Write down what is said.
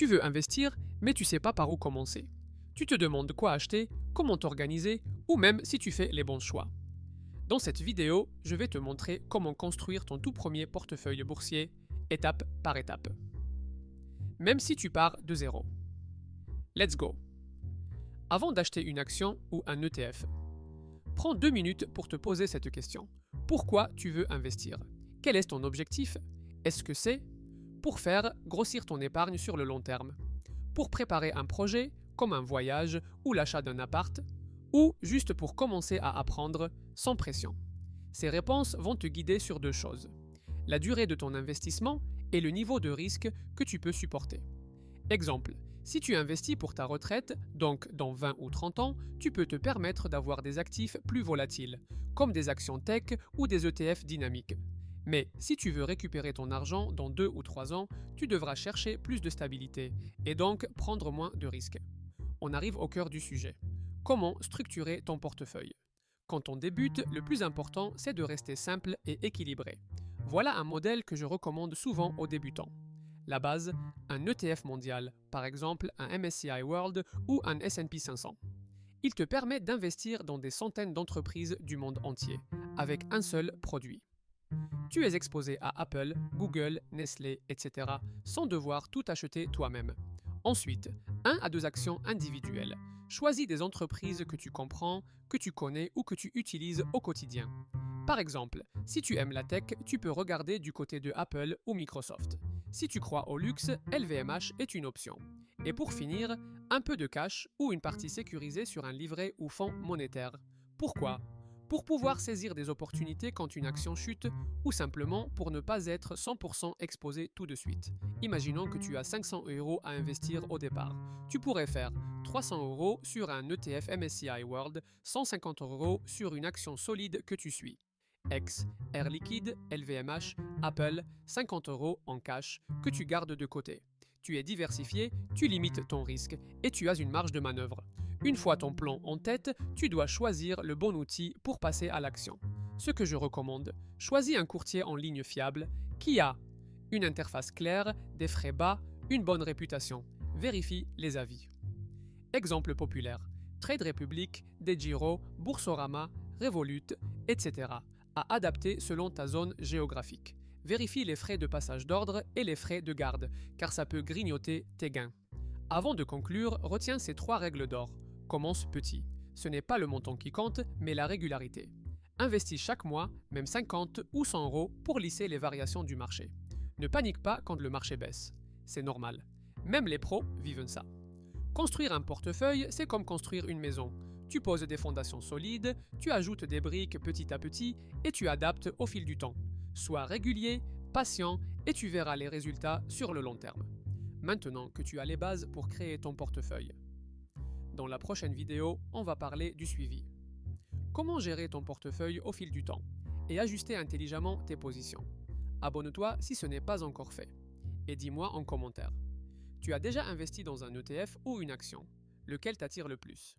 Tu veux investir, mais tu sais pas par où commencer. Tu te demandes quoi acheter, comment t'organiser, ou même si tu fais les bons choix. Dans cette vidéo, je vais te montrer comment construire ton tout premier portefeuille boursier, étape par étape. Même si tu pars de zéro. Let's go! Avant d'acheter une action ou un ETF, prends 2 minutes pour te poser cette question. Pourquoi tu veux investir? Quel est ton objectif? Est-ce que c'est pour faire grossir ton épargne sur le long terme? Pour préparer un projet, comme un voyage ou l'achat d'un appart? Ou juste pour commencer à apprendre sans pression? Ces réponses vont te guider sur 2 choses. La durée de ton investissement et le niveau de risque que tu peux supporter. Exemple, si tu investis pour ta retraite, donc dans 20 ou 30 ans, tu peux te permettre d'avoir des actifs plus volatiles, comme des actions tech ou des ETF dynamiques. Mais si tu veux récupérer ton argent dans 2 ou 3 ans, tu devras chercher plus de stabilité et donc prendre moins de risques. On arrive au cœur du sujet. Comment structurer ton portefeuille? Quand on débute, le plus important, c'est de rester simple et équilibré. Voilà un modèle que je recommande souvent aux débutants. La base, un ETF mondial, par exemple un MSCI World ou un S&P 500. Il te permet d'investir dans des centaines d'entreprises du monde entier, avec un seul produit. Tu es exposé à Apple, Google, Nestlé, etc. sans devoir tout acheter toi-même. Ensuite, 1 à 2 actions individuelles. Choisis des entreprises que tu comprends, que tu connais ou que tu utilises au quotidien. Par exemple, si tu aimes la tech, tu peux regarder du côté de Apple ou Microsoft. Si tu crois au luxe, LVMH est une option. Et pour finir, un peu de cash ou une partie sécurisée sur un livret ou fonds monétaire. Pourquoi? Pour pouvoir saisir des opportunités quand une action chute ou simplement pour ne pas être 100% exposé tout de suite. Imaginons que tu as 500 € à investir au départ. Tu pourrais faire 300 € sur un ETF MSCI World, 150 € sur une action solide que tu suis. Ex, Air Liquide, LVMH, Apple, 50 € en cash que tu gardes de côté. Tu es diversifié, tu limites ton risque et tu as une marge de manœuvre. Une fois ton plan en tête, tu dois choisir le bon outil pour passer à l'action. Ce que je recommande, choisis un courtier en ligne fiable qui a une interface claire, des frais bas, une bonne réputation. Vérifie les avis. Exemple populaire, Trade Republic, DeGiro, Boursorama, Revolut, etc. à adapter selon ta zone géographique. Vérifie les frais de passage d'ordre et les frais de garde, car ça peut grignoter tes gains. Avant de conclure, retiens ces 3 règles d'or. Commence petit. Ce n'est pas le montant qui compte, mais la régularité. Investis chaque mois, même 50 ou 100 € pour lisser les variations du marché. Ne panique pas quand le marché baisse. C'est normal. Même les pros vivent ça. Construire un portefeuille, c'est comme construire une maison. Tu poses des fondations solides, tu ajoutes des briques petit à petit et tu adaptes au fil du temps. Sois régulier, patient et tu verras les résultats sur le long terme. Maintenant que tu as les bases pour créer ton portefeuille. Dans la prochaine vidéo, on va parler du suivi. Comment gérer ton portefeuille au fil du temps et ajuster intelligemment tes positions. Abonne-toi si ce n'est pas encore fait. Et dis-moi en commentaire. Tu as déjà investi dans un ETF ou une action? Lequel t'attire le plus?